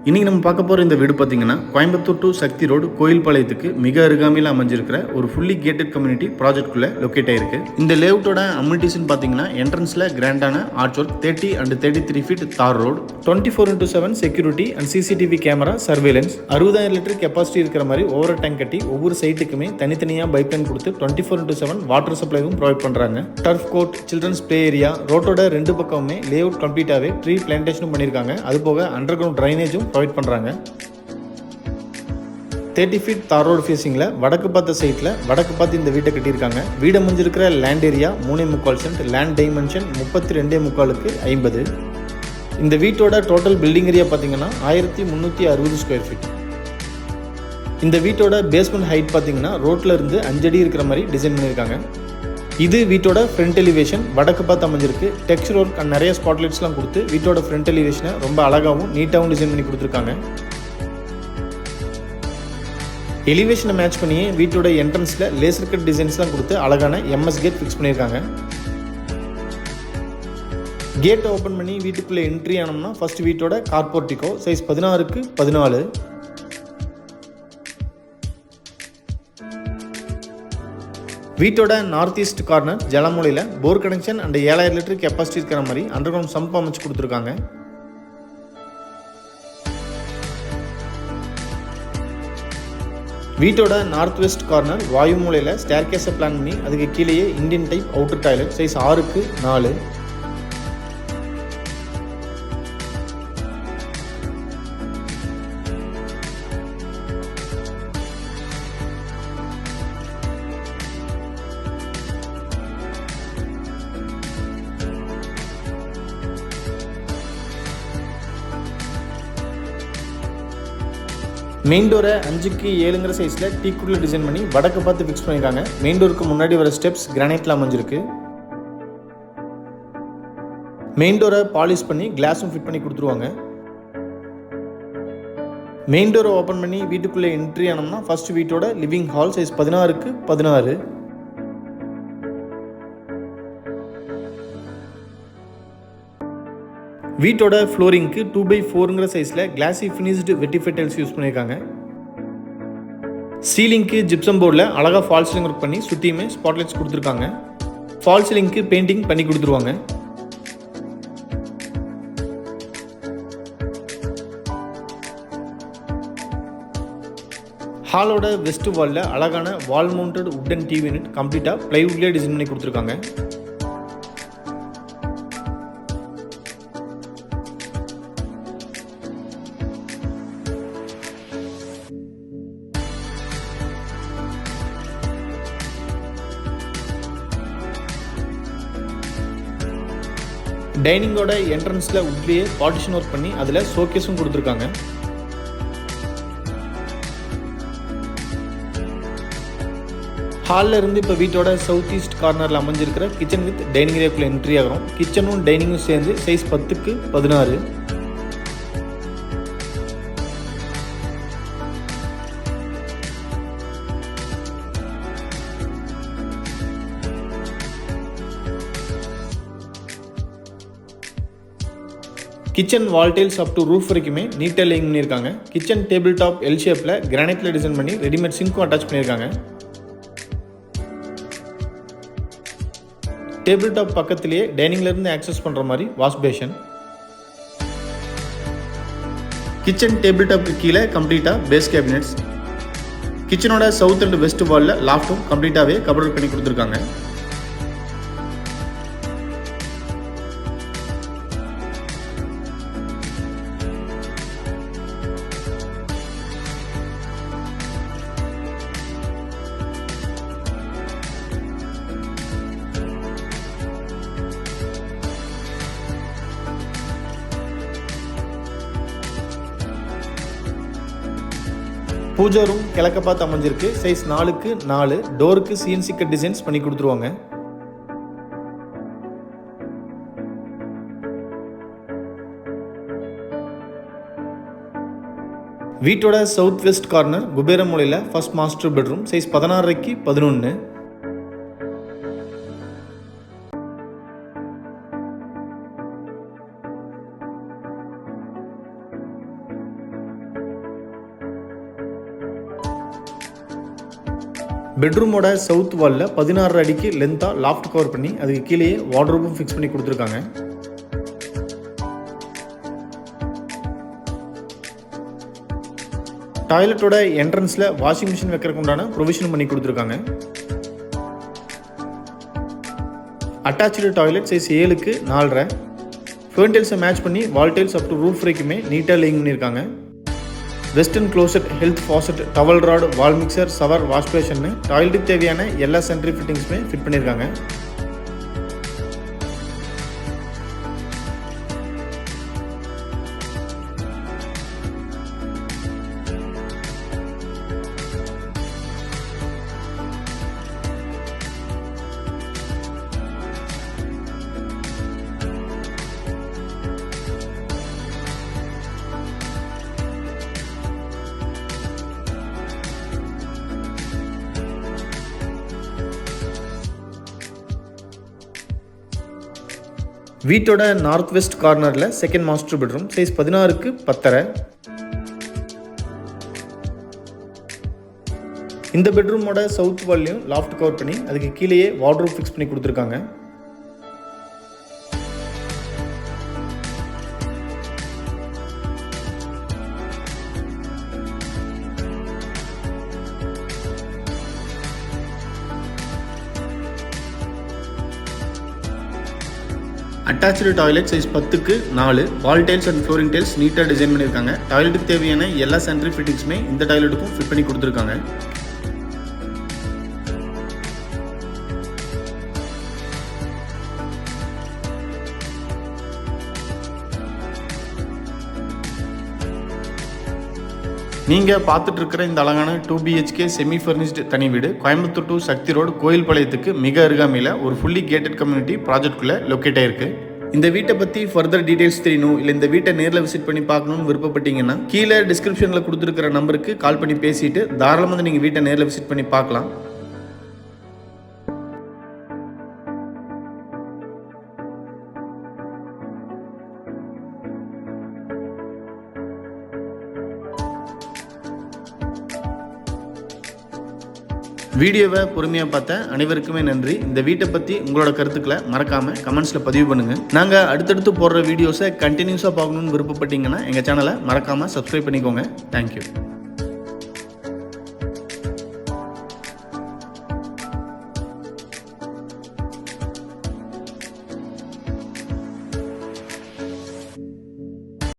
இன்றைக்கி நம்ம பார்க்க போகிற இந்த வீடு பார்த்திங்கன்னா கோயம்புத்தூர் டு சக்தி ரோடு கோயில்பாளையத்துக்கு மிக அருகாமையில் அமைஞ்சிருக்கிற ஒரு ஃபுல்லி கேட்டட் கம்யூனிட்டி ப்ராஜெக்ட்குள்ளே லொக்கேட் ஆயிருக்கு. இந்த லேஅவுட்டோட அம்யூனிட்டிஸ்னு பார்த்தீங்கன்னா என்ட்ரன்ஸில் கிராண்டான ஆர்ச் ஒர்க் 30 and 33 ஃபீட் தார் road, 24x7 security and CCTV camera surveillance, 60,000 litre capacity இருக்கிற மாதிரி ஓவர் டேங்க் கட்டி ஒவ்வொரு சைட்டுக்குமே தனித்தனியாக பைப்லைன் கொடுத்து 24x7 வாட்டர் சப்ளைவும் ப்ரொவைட் பண்ணுறாங்க. Turf court, children's play area, ரோட்டோட ரெண்டு பக்கமுமே லேஅவுட் கம்ப்ளீட்டாகவே ட்ரீ பிளான்டேஷனும் பண்ணியிருக்காங்க. அது போக அண்டர் கிரவுண்ட் ட்ரைனேஜும் ப்ரொவைட் பண்ணுறாங்க. 30 ஃபீட் தார் ரோடு ஃபேஸிங்கில் வடக்கு பார்த்த சைட்டில் வடக்கு பார்த்து இந்த வீட்டை கட்டியிருக்காங்க. வீடு அமைஞ்சிருக்கிற land area 3.25 cent, land dimension 32.25க்கு 50. இந்த வீட்டோட டோட்டல் பில்டிங் ஏரியா பார்த்தீங்கன்னா 1360 ஸ்கொயர் ஃபீட். இந்த வீட்டோட பேஸ்மெண்ட் ஹைட் பார்த்தீங்கன்னா ரோட்டில் இருந்து 5 அடி இருக்கிற மாதிரி டிசைன் பண்ணியிருக்காங்க. இது வீட்டோட ஃப்ரண்ட் எலிவேஷன், வடக்கு பார்த்து அமைஞ்சிருக்கு. டெக்ஸ்சர் ஒர்க் அண்ட் நிறைய ஸ்பாட்லைட்ஸ்லாம் கொடுத்து வீட்டோட ஃப்ரண்ட் எலிவேஷனை ரொம்ப அழகாகவும் நீட்டாகவும் டிசைன் பண்ணி கொடுத்துருக்காங்க. எலிவேஷனை மேட்ச் பண்ணியே வீட்டோட என்ட்ரன்ஸில் லேசர் கட் டிசைன்ஸ்லாம் கொடுத்து அழகான எம்எஸ் கேட் ஃபிக்ஸ் பண்ணியிருக்காங்க. கேட்டை ஓப்பன் பண்ணி வீட்டுக்குள்ளே என்ட்ரி ஆனோம்னா ஃபர்ஸ்ட் வீட்டோட கார்போர்ட்டிகோ சைஸ் 16க்கு 14. வீட்டோட நார்த் ஈஸ்ட் கார்னர் ஜலமூலையில் bore connection and 7,000 litre capacity இருக்கிற மாதிரி அண்டர் கிரவுண்ட் சம்ப் அமைச்சு கொடுத்துருக்காங்க. வீட்டோட நார்த் வெஸ்ட் கார்னர் வாயு மூலையில் ஸ்டேர் கேஸை பிளான் பண்ணி அதுக்கு கீழேயே Indian type outer toilet size 6க்கு 4. மெயின் டோரை 5க்கு 7ங்கிற சைஸில் டீக்குள்ள டிசைன் பண்ணி வடக்கு பார்த்து ஃபிக்ஸ் பண்ணியிருக்காங்க. மெயின் டோருக்கு முன்னாடி வர ஸ்டெப்ஸ் கிரானைட்டில் அமைஞ்சிருக்கு. மெயின் டோரை பாலிஷ் பண்ணி கிளாஸும் ஃபிட் பண்ணி கொடுத்துருவாங்க. மெயின் டோரை ஓப்பன் பண்ணி வீட்டுக்குள்ளே என்ட்ரி ஆனோம்னா ஃபர்ஸ்ட் வீட்டோட லிவிங் ஹால் சைஸ் 16க்கு 16. வீட்டோட ஃப்ளோரிங்க்கு 2x4ங்கிற சைஸில் கிளாசி ஃபினிஷ்டு வெட்டிஃபை டைல்ஸ் யூஸ் பண்ணியிருக்காங்க. சீலிங்க்கு ஜிப்சம் போர்டில் அழகாக ஃபால் சீலிங் ஒர்க் பண்ணி சுற்றியுமே ஸ்பாட்லைட்ஸ் கொடுத்துருக்காங்க. ஃபால் சீலிங்க்கு பெயிண்டிங் பண்ணி கொடுத்துருவாங்க. ஹாலோட வெஸ்ட் வாலில் அழகான வால் மவுண்டட் உட்டன் டிவி யூனிட் கம்ப்ளீட்டாக பிளைவுட்லேயே டிசைன் பண்ணி கொடுத்துருக்காங்க. டைனிங்கோட என்ட்ரன்ஸில் உட்லேயே பார்ட்டிஷன் ஒர்க் பண்ணி அதில் ஷோகேஸும் கொடுத்துருக்காங்க. ஹாலில் இருந்து இப்போ வீட்டோட சவுத் ஈஸ்ட் கார்னரில் அமைஞ்சிருக்கிற கிச்சன் வித் டைனிங் ஏரியாக்குள்ளே என்ட்ரி ஆகிறோம். கிச்சனும் டைனிங்கும் சேர்ந்து சைஸ் 10க்கு 16. Kitchen wall tiles up to roof வரைக்குமே நீட்டாக லேயிங் பண்ணியிருக்காங்க. கிச்சன் டேபிள் டாப் எல் ஷேப்பில் கிரானைட்டில் டிசைன் பண்ணி ரெடிமேட் சிங்க்கும் அட்டாச் பண்ணியிருக்காங்க. டேபிள் டாப் பக்கத்திலேயே டைனிங்லேருந்து ஆக்சஸ் பண்ணுற மாதிரி வாஷ் பேஷன். கிச்சன் டேபிள் டாப்க்கு கீழே கம்ப்ளீட்டாக பேஸ் கேபினெட்ஸ். கிச்சனோட சவுத் அண்ட் வெஸ்ட் வாலில் லாஃப்ட்டும் கம்ப்ளீட்டாகவே கவர் பண்ணி கொடுத்துருக்காங்க. பூஜா ரூம் கிழக்க பார்த்து அமைஞ்சிருக்கு. சைஸ் 4க்கு 4. டோருக்கு சிஎன்சி கட் டிசைன்ஸ் பண்ணி கொடுத்துருவாங்க. வீட்டோட சவுத் வெஸ்ட் கார்னர் குபேர மூலையில் ஃபர்ஸ்ட் மாஸ்டர் பெட்ரூம் சைஸ் 16க்கு 11. பெட்ரூமோட சவுத் வாலில் 16 அடிக்கு லென்த்தாக லாஃப்ட் கவர் பண்ணி அதுக்கு கீழேயே வார்ட்ரோபும் ஃபிக்ஸ் பண்ணி கொடுத்துருக்காங்க. டாய்லெட்டோட என்ட்ரன்ஸில் வாஷிங் மிஷின் வைக்கிறதுக்கு உண்டான ப்ரொவிஷன் பண்ணி கொடுத்துருக்காங்க. அட்டாச்சு டாய்லெட் சைஸ் 7க்கு 4.5. ஃபேர்ன் டைல்ஸை மேட்ச் பண்ணி wall tiles up to roof வரைக்குமே நீட்டாக லேயிங் பண்ணியிருக்காங்க. Western closet, health faucet, towel rod, wall mixer, shower, wash பேஷன்னு டாய்லெட்டுக்கு தேவையான எல்லா சென்ட்ரி ஃபிட்டிங்ஸுமே ஃபிட் பண்ணியிருக்காங்க. வீட்டோட நார்த் வெஸ்ட் கார்னரில் செகண்ட் மாஸ்டர் பெட்ரூம் சைஸ் 16க்கு 10.5. இந்த பெட்ரூமோட சவுத் வால்லையும் லாஃப்ட் கவர் பண்ணி அதுக்கு கீழேயே வார்ட்ரோப் ஃபிக்ஸ் பண்ணி கொடுத்துருக்காங்க. அட்டாச்சு டாய்லெட் சைஸ் 10க்கு 4. Wall tiles and flooring tiles நீட்டாக டிசைன் பண்ணியிருக்காங்க. டாய்லெட்டுக்கு தேவையான எல்லா சென்ட்ரி ஃபிட்டிங்ஸுமே இந்த டாய்லெட்டுக்கும் ஃபிட் பண்ணி கொடுத்துருக்காங்க. நீங்கள் பார்த்துட்டு இருக்கிற இந்த அழகான 2 BHK செமி ஃபர்னிஷ்டு தனி வீடு கோயம்புத்தூர் டு சக்தி ரோடு கோயில்பாளையத்துக்கு மிக அருகாமையில் ஒரு ஃபுல்லி கேட்டட் கம்யூனிட்டி ப்ராஜெக்ட்குள்ளே லொக்கேட் ஆயிருக்கு. இந்த வீட்டை பற்றி ஃபர்தர் டீடைல்ஸ் தெரியணும், இல்லை இந்த வீட்டை நேரில் விசிட் பண்ணி பார்க்கணும்னு விருப்பப்பட்டீங்கன்னா கீழே டிஸ்கிரிப்ஷனில் கொடுத்துருக்கிற நம்பருக்கு கால் பண்ணி பேசிட்டு தாராளமாக நீங்கள் வீட்டை நேரில் விசிட் பண்ணி பார்க்கலாம். வீடியோவை பொறுமையாக பார்த்த அனைவருக்குமே நன்றி. இந்த வீட்டை பற்றி உங்களோட கருத்துக்களை மறக்காமல் கமெண்ட்ஸில் பதிவு பண்ணுங்கள். நாங்கள் அடுத்தடுத்து போடுற வீடியோஸை கண்டினியூஸாக பார்க்கணுன்னு விருப்பப்பட்டீங்கன்னா எங்கள் சேனலை மறக்காமல் சப்ஸ்கிரைப் பண்ணிக்கோங்க. தேங்க்யூ.